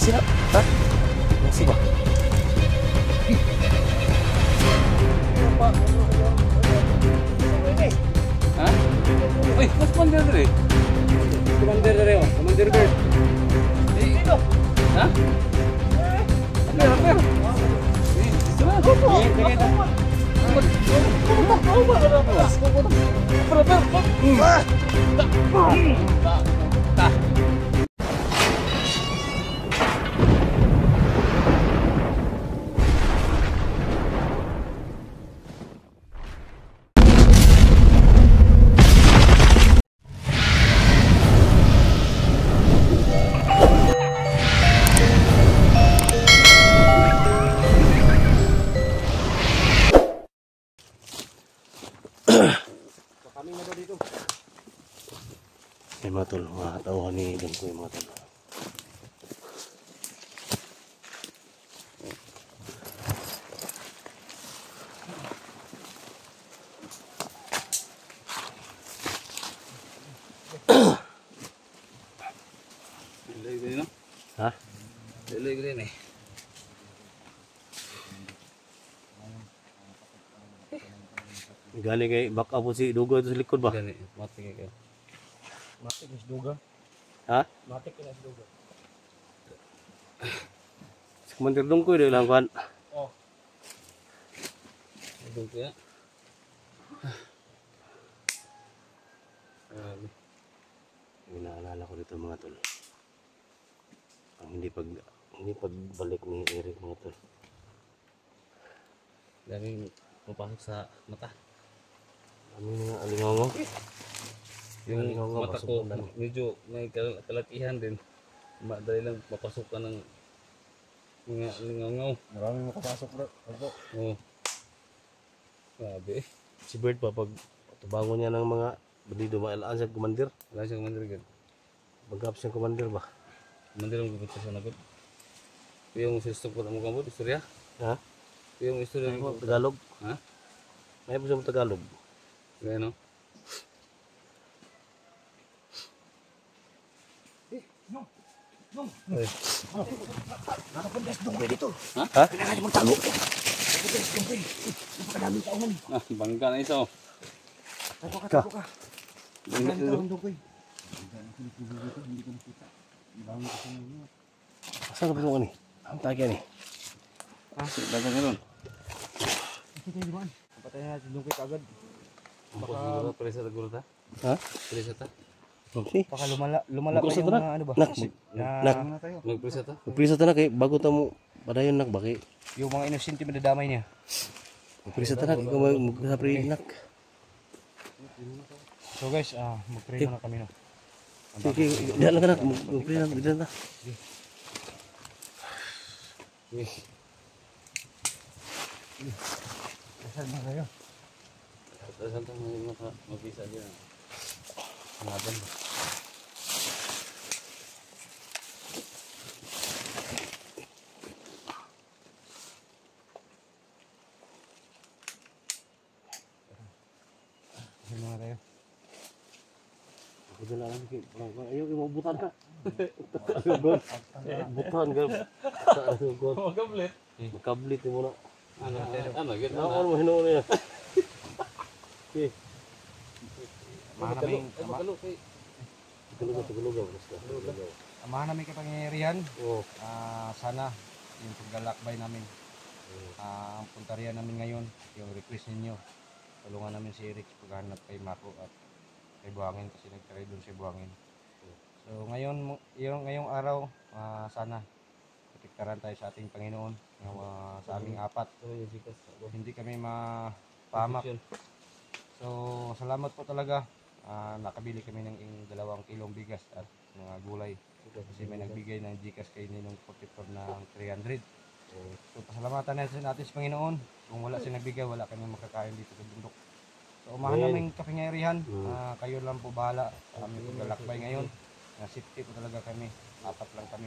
Sino? Ha? Masih ba? Ha? Uy, mas commander dali. Commander dali oh. Commander Bird. Dito. Ha? Rapper. Dito na. Ay mga tol, mga tauhan ni Dungkoy mga tol. Ilay ko yun, no? Ha? Ilay ko yun eh. Gani kay baka po si Dugo ito sa likod ba? Gani, mati kay kayo. Matik is duga. Ha? Matik is duga. Si Commander Dungkoy dahil lang kan. Oh. Dungkoy ya. Inaalala ko dito mga tol. Ang hindi pagbalik ni Eric mga tol. Daming mapasok sa mata. Ano nga alingongo? Yung mata ko medyo may kalatihan din. Madali lang mapasok ka ng mga alingongo. Maraming makapasok bro. Oo. Grabe. Si Bird pa pag tubangon niya ng mga bandido mailaan siya commander. Wala siya commander gan. Magkap siya commander ba? Commander ang gupit sa nagod. Yung sistem ko mo kamot istorya? Ha? Yung istorya mo Tagalog? Ha? May po sa Tagalog. Gano? No. Eh. Nakapuntas Dungkoy dito. Ha? Ha? Kailangan niyo magtago. Nakapuntas Dungkoy. Napakadaming tao man. Ah, bangga na iso. Tago ka. Bangga na Dungkoy. Hindi ko nakita. Bangon ka sa mga. Saan ka pa ni? Ang tagya ni. Ah, dagan ngayon. Kita di man. Patay na si Dungkoy kagad. Baka presa ta guro ta? Ha? Presa ta? Okay. Baka lumala pa yung ano ba? Magpresa ta? Magpresa ta na kay bago ta mo padayon nak baki. Yung mga inosente madadamay niya. Magpresa ta na ikaw magpre nak. So guys, magpre na kami no. Sige, diyan lang ka nak magpre na diyan ta. Sige. Saan na kayo? Saan ta mabisa diyan. Nadan. Gimana tayo? Ako dala lang kay ayo mo butan ka. Butan ka. Makablit. Makablit mo na. Ano gid? Ano mo hinuon niya? Okay. Amahan namin kapangyarihan. Sana yung paglalakbay namin, ang puntarian namin ngayon, yung request ninyo, tulungan namin si Eric paghanap kay Mako at kay Buhangin kasi nagtaray doon si Buhangin. So ngayong araw, sana protektaran tayo sa ating Panginoon, sa aming apat. Hindi kami mapahamak. So salamat po talaga. Nakabili kami ng 2 kilong bigas at mga gulay kasi may nagbigay ng Gcash kay Ninong Protector ng 300. So pasalamatan natin sa Panginoon. Kung wala siya nagbigay, wala kami makakain dito sa bundok. So umahan namin kapangyarihan. Kayo lang po bahala sa aming paglalakbay ngayon. Safety po talaga kami. 4 lang kami.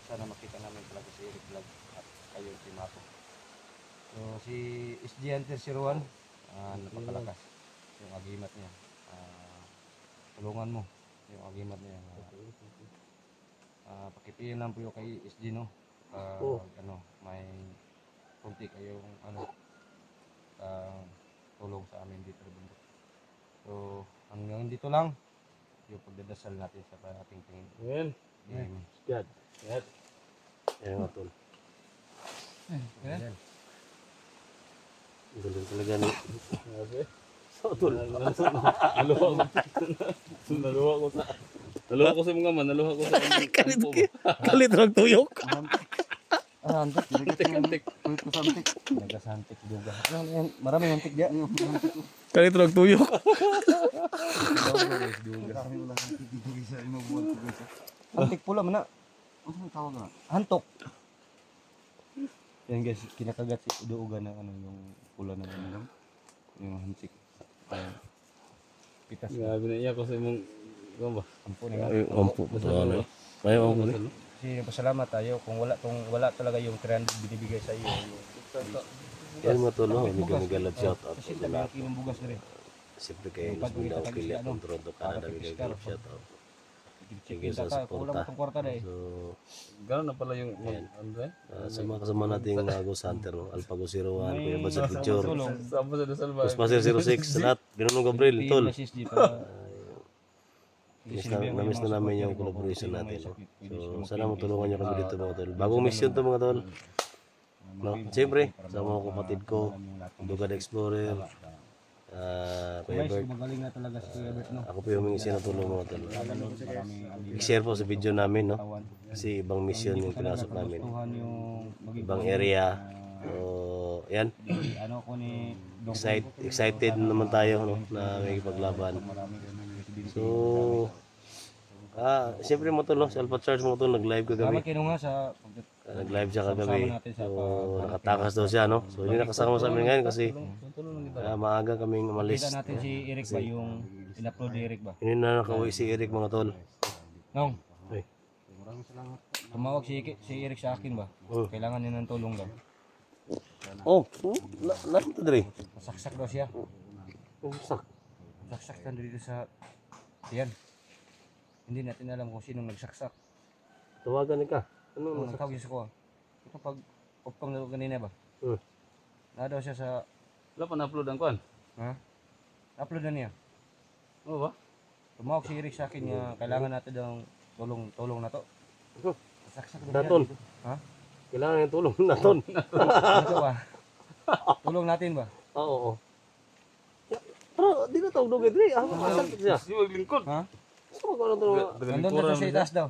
Sana makita namin talaga si Eric Vlog at kayo si Mako. So si SG Hunter 01, napakalakas yung agimat niya. Tulungan mo yung agimat niya. pakipiin lang po yung kay SG, no? Ano, may kunti kayong ano, tulong sa amin dito sa bundok. So, hanggang dito lang yung pagdadasal natin sa ating Panginoon. Amen. Yan. Yan. Yan mga tol. Amen. Galing talaga ni. So tol. Naluha ko sa mga man. Naluha ko sa kalit lang tuyok. Antik, antik. Kulit ko sa antik. Nagasantik juga. Maraming antik dia. Kalit lang tuyok. Antik pula mana? Ano may tawag na? Hantok. Yan guys, kinakagat si Uduugan ng ano yung pula ng ano, yung hantik. Pitas. Grabe na iya ko sa imong ba? Ampo na. Ampo. Mayo ampo ni. Kasi pasalamat tayo kung wala talaga yung 300 binibigay sa iyo. Yan mo tol, no? Migalab shout out. Kasi tabi ang kinumbugas na rin. Siyempre kayo gusto daw kila kung Toronto Canada migalab shout out. Sige sa suporta. So, gano'n na pala yung sa mga kasama nating Ghost Hunter, no? Alpago 01, Kuya Bad sa Picture, Ghostmaster 06, sa lahat, Binunong Gabriel, tol. Namiss na namin yung collaboration natin. No? So, sana matulungan nyo kami dito mga tol. Bagong mission to mga tol. No? Siyempre, sa mga kapatid ko, Dugad Explorer, Kuya Bert. Magaling na talaga si Kuya Bert, no? Ako po yung humingi siya ng tulong mga tol. I-share po sa video namin, no? Kasi ibang mission yung pinasok namin. Ibang area. So, yan. Ano ko ni Excited naman tayo, no? Na may paglaban. So, siyempre mo tol, no? Sa Alpha Charge mo tol, nag-live ko kami. Nag-live siya kagabi. So, nakatakas daw siya, no? So, hindi nakasama sa amin ngayon kasi maaga kaming umalis. Kita natin si Eric ba, yung in-upload ni Eric ba? Hindi na nakauwi si Eric mga tol. Nong, Ay. tumawag si Eric sa akin ba? Kailangan niya ng tulong daw. Oh, lahat ito dali. Masaksak daw siya. Saksak ka dito sa yan. Hindi natin alam kung sino nagsaksak. Tawagan ka. Ano tawag niya sa ko? Ito pag upang na kanina ba? Na daw siya sa... Wala pa na-upload ang kuhan? Ha? Upload na niya. Oo ba? Tumawag si Eric sa akin niya, kailangan natin daw tulong na to. Saksak daw Daton. siya. Ha? Kailangan yung tulong naton. Ito ba? Tulong natin ba? Oo. Pero di na tawag dugay dili. Asan siya? Di maglingkod. Ha? Saan ko nang tulong? Nandun daw siya sa itaas daw.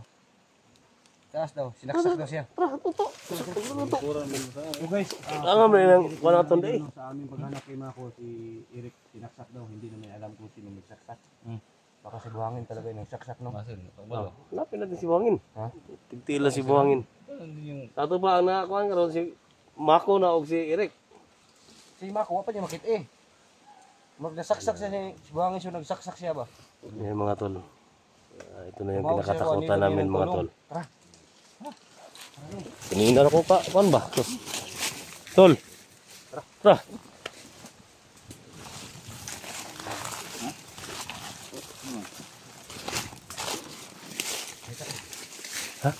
Taas daw, sinaksak daw siya. Tara, tuto. So guys, Ang amay nang wala ton day. sa aming paghanap kay Mako, si Eric sinaksak daw, hindi namin alam kung sino nagsaksak. Baka si Buhangin talaga yung nagsaksak, no? Hanapin natin si Buhangin. Ha? Tigtila si Buhangin. Tato ba ang nakakuha karon si Mako na og si Eric. Si Mako, pa niya makit eh. Nagsaksak siya si Buhangin, siya nagsaksak siya ba? Yan mga tol. Ito na yung pinakatakutan namin mga tol. Tara. Kanina ako pa, kuan ba? Tol. Tara. Ha?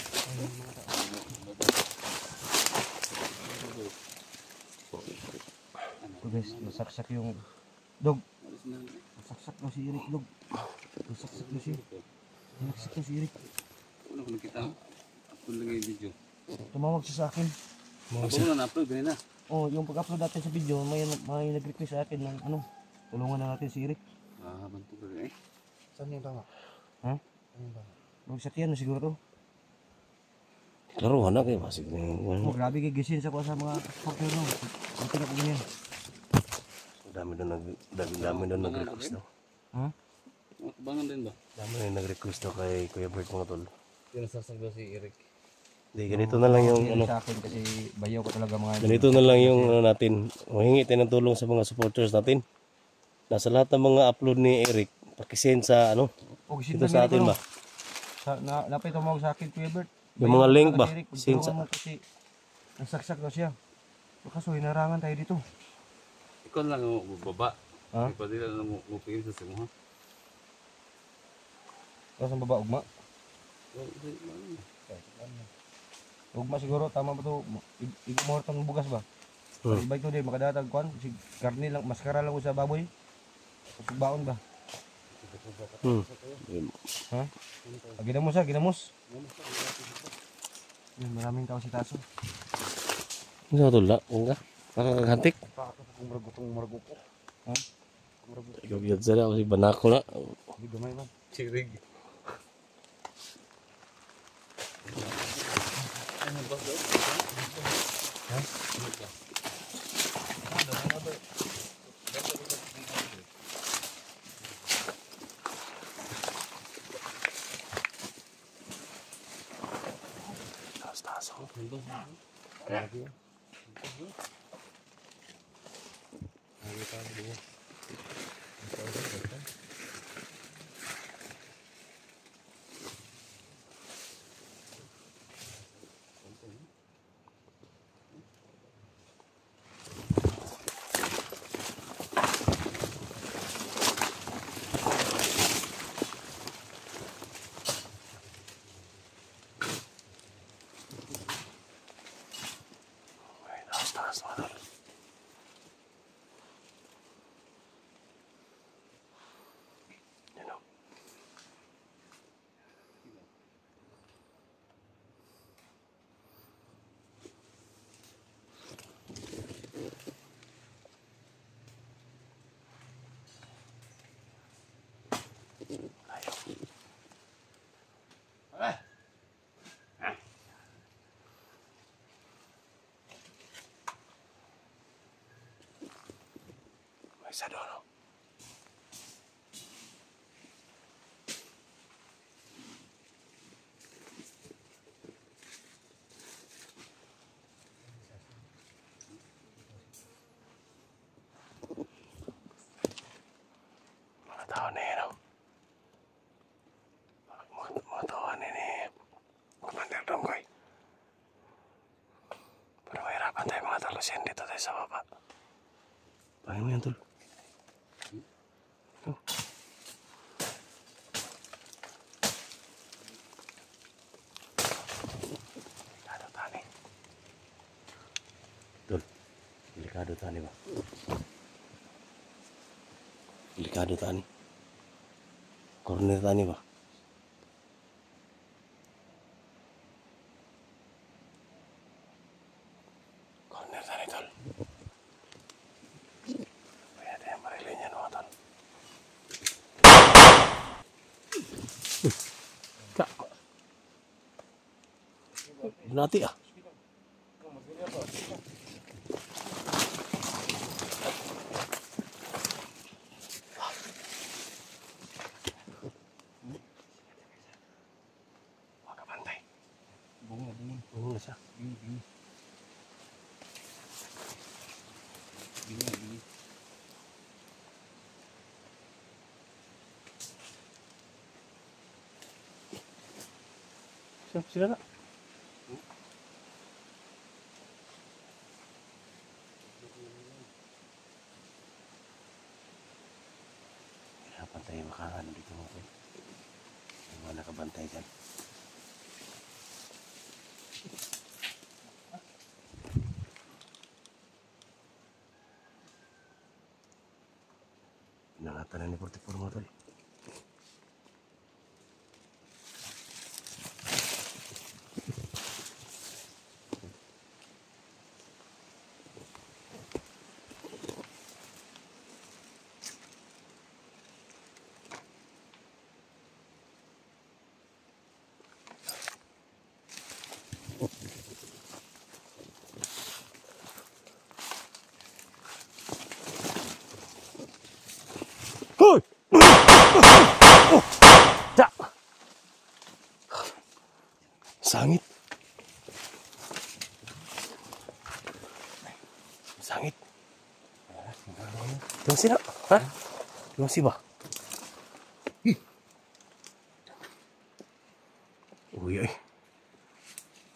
So guys, nasaksak yung dog. Nasaksak daw si Eric, dog. Nasaksak daw si Eric. Ano ko nakita? Upload lang yung video. Tumawag siya sa akin. Ano na upload ganina? Oh, yung pag-upload natin sa video, may nag-request sa akin ng ano, tulungan na natin si Eric. Bantu ko rin eh. Saan yung tama? Ha? Saan yung tama? Magsakyan na siguro to. Laro na kayo masig na Oh, grabe kay gisin sa ko sa mga supporter no. Ito na ko ganyan. Dami na nag-request daw. Ha? Bangan din ba? Dami na nag-request daw kay Kuya Bert mga tol. Yung nasasagdo si Eric. Hindi, ganito na lang yung ano. Sa akin kasi bayaw ko talaga mga Ganito na lang yung ano natin. Mahingi tayo ng tulong sa mga supporters natin. Nasa lahat ng mga upload ni Eric, pakisend sa ano. Ito sa atin ba? Napay tumawag sa akin Kuya Bert. Yung mga link ba? Send sa kasi nasaksak daw siya. Kaso hinarangan tayo dito. Ikaw lang mo baba. Ha? Pwede lang mo pingin sa simo ha. Tapos ang baba ugma. Ugma siguro, tama ba ito? Igumahor tang bugas ba? Ibay ko din, makadatag kuan. Si karne lang, maskara lang ko sa baboy. Baon ba? Ha? Ginamos ha, ginamos. Yun, maraming tao si Taso. Ano sa tula? Ang ka? Nakakagantik? Kung marago po. Ha? Ikaw biyad sana kasi banako na. Hindi gamay ba? Sirig. Taas-taas ako. Taas-taas mga tol. Yan o. May isa doon o. Mga tao na yun o. Mga tao na yun eh. Commander Donggoy. Pero mahirapan tayo mga tol kasi dito tayo sa baba. Paano mo yan tol? Delikado tani. Tol, delikado tani ba? Delikado tani. Corner tani ba? Corner tani tol. Kaya tayo marilin yan mga tol. Binati ah. Makabantay. Bunga. Bunga siya. Bingi. Sila na. Hirapan tayo makakano dito mga tol. Yung mga nakabantay dyan. Pinangatan na ni 44 mga tol. Hoy! Oh! Da! Sangit. Sangit. Tumasi na. Ha? Tumasi ba? Uy, ay.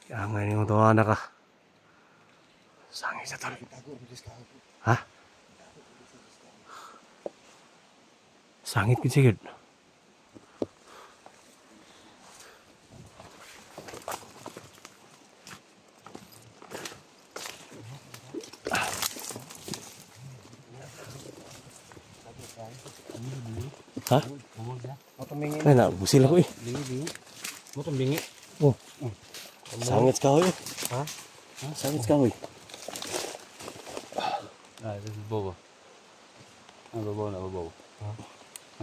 Yangan yung tawa na ka. Sangit sa tol. Ha? Sangit ko sigurd. Ha? Bungol siya. Mo tumingi. Ay, nabusil ako eh. Bingi. Mo tumingi. Oh. Sangit ka hoy. Ha? Sangit ka hoy. Ah, ito si Bobo. Babaw na, babaw. Ha?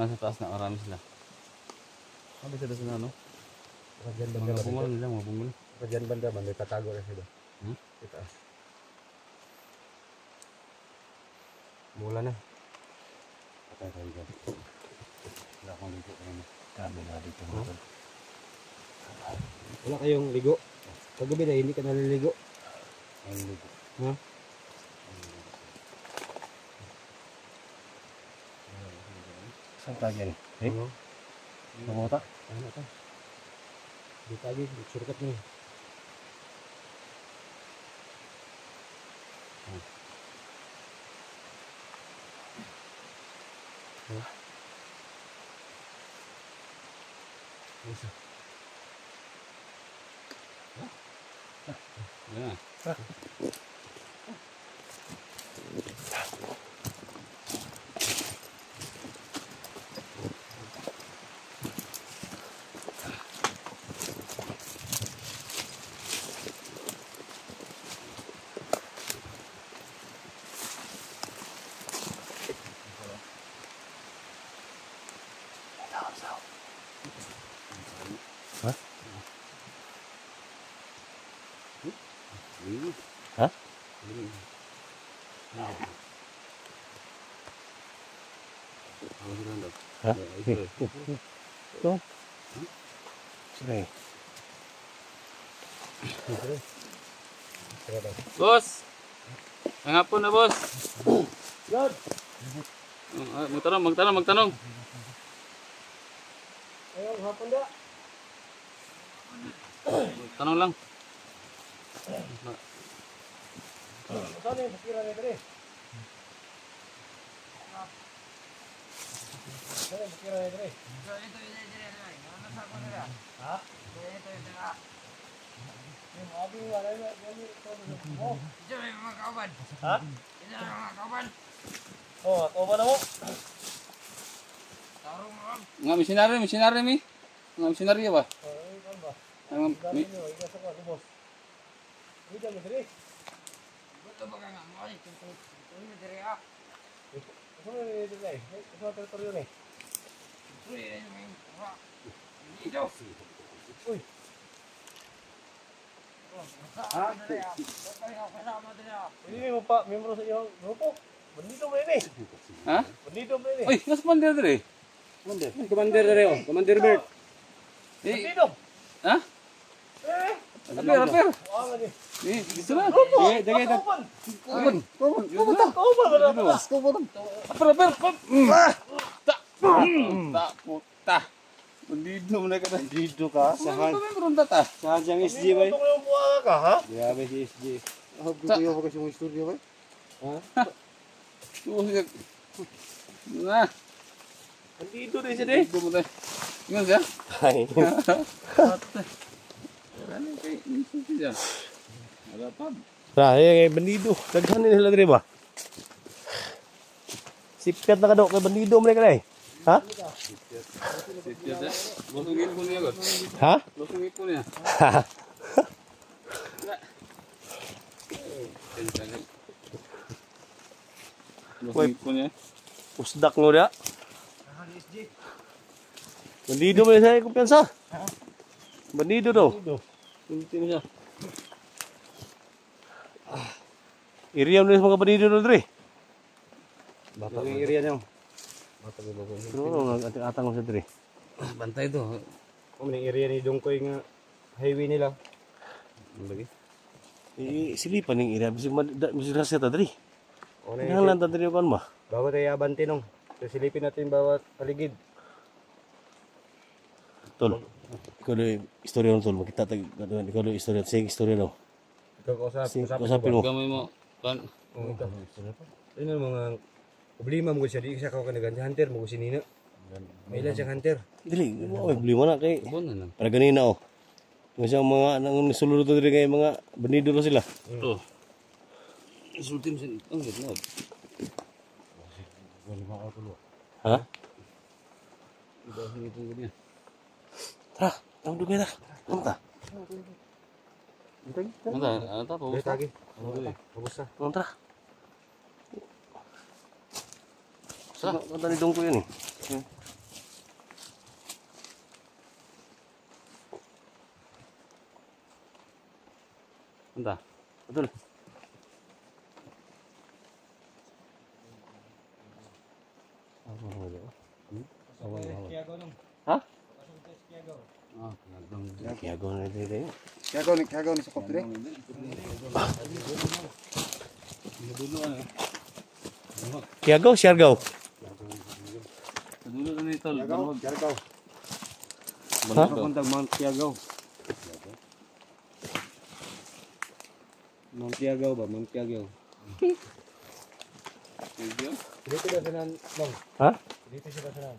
Nasa taas na, marami sila. Sabi sila sa ano? Radyan Mga bungol nila, mga bungol. Radyan banda man may tatago na sila. Hmm? Kita. Mula na. Patay tayo dyan. Wala akong ligo ka naman. Kami na dito. Wala kayong ligo. Kagabi na hindi ka naliligo. Ang ligo. Ha? Saan tayo yan? Eh? Ano? Mamota? Ano ito? Di tagi, surkat niyo. Yan. Ha? Ligo. Ha? Ligo. Ako sila daw. Ha? Ito eh. Ito. Sila eh. Boss! Ang hapon na, boss! Yan! Magtanong. Ayaw, hapon da. Tanong lang. Saan yung bukira na ito? Saan yung bukira na ito? Ha? Yung abi wala na yan ito mo. Ha? Oh, ako ba na mo? Mga misinari mi. Mga misinari ba? Ay, kan ba? Ang Dami niyo, ikas ako, boss. Hindi mo dire. Gusto ba nga mo? Hindi dire ah. Gusto mo dire dire. Gusto mo teritoryo ni. Uy. Ha? Hindi mo pa membro sa iyong grupo. Bandito mo ini. Ha? Bandito mo ini. Uy, nasa pandir dire. Commander dire oh. Commander Bert. Bandito. Ha? Rapper. Ah, lagi. Gusto na. Dagay ta. Kupon. Ta. Puta. Bandido mo na ka na. Bandito ka Saan? Meron ta. Sa jang SG ba? Ito ko yung buha ka ha? Grabe si SG. Ah, gusto ko kasi yung istorya ba? Ha? Tuh. Na. Bandito din siya din. Bandido mo tayo. Ingat siya. Ay. Ano kay Niso siya? Wala pa. Ay, bandido. Daghan nila dire ba? Sipiat na ka daw kay bandido mo ka eh. Ha? Losong ipon niya God. Ha? Losong ipon niya. Losong ipon niya. Usdak mo dia. Bandido mo sa kumpiyansa. Bandido daw. Kunti mo siya. Iriam na sa mga bandido daw dire. Baka yung area niyo. Ano atang mo sa dire. Bantay to. Kung yung area ni Dongkoy nga highway nila. Lagi. Silipan ning iriam bisig rasa ta dire. O na Nang lang ta dire kan ba? bawat ay abante nung. Silipin natin bawat paligid. Tol. Ikaw do istorya ng tol makita tag ikaw do istorya sing istorya daw. Ikaw kausapin Usapin mo. Gamay mo. Kan. Oo, ikaw. Ano mga problema mo siya di siya ka kanagan hunter mo si Nina. May ilan siyang hunter. Dili, mo bili mo na kay Bon na lang. para ganina oh. Kung siya mga nang nisulod to dire kay mga bandido na sila. To. Isulti mo siya. Ang ganda. Ha? Tidak hitung ko niya. Tara, tama dugay na. Tama ta. Anta pa Dito lagi. Ubus na. Tama tara. Sa, kanta ni Dong ko yun eh. Anta. Betul. Hah? Kiago na dito. Kaya ni sa kopre. Kiago, Siargao. Dulo na nito. Kiagaw. Ha? Papuntang Mount Kiagaw. Mount Kiagaw ba? Mount Kiagaw. Dito ba sa nan? Long. Ha? Dito siya ba sa nan?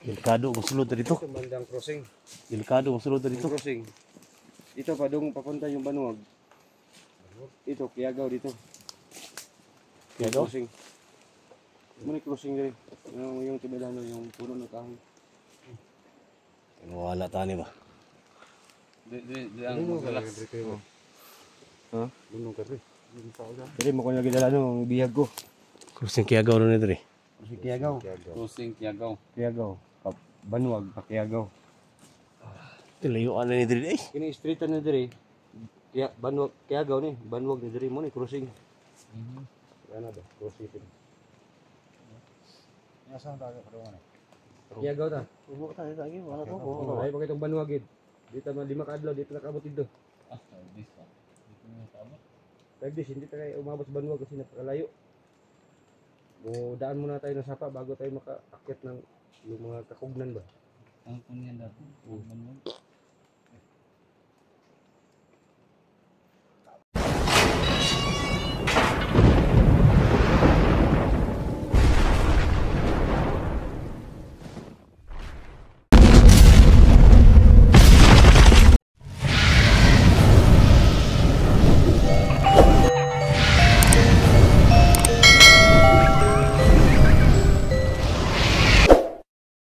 Delikado kung sulod na dito. Ito bandang crossing. Delikado kung sulod na dito. Crossing. Ito pa dong papunta yung Banuag. Ito Kiagaw dito. Kiagaw? Crossing. Muna crossing diri. Yung tibelano yung puno ng kahoy. Wala tani ba? Di ang magalas. Ha? Bunong ka rin. Diri mo ko lagi dala ng bihag ko. Crossing Kiagaw na nito eh. Si Kiagaw. Crossing Kiagaw. Kiagaw. Banuag pa Kiagaw. Tilayuan na ni diri eh. Kini street na diri. Kaya Banuag Kiagaw ni, Banuag ni diri mo ni crossing. Ano ba? Crossing. Nasaan tayo karoon eh? Kiagaw ta. Ubo tayo lagi, wala to. Ay pa kitong Banuag gid. Dito man 5 ka adlaw dito nakabot dito. This pa. Dito na tama. Pwede hindi tayo umabot sa Banuag kasi napakalayo. O daan muna tayo ng sapa bago tayo makaakyat ng yung mga kakugnan ba. Ang kunyan daw.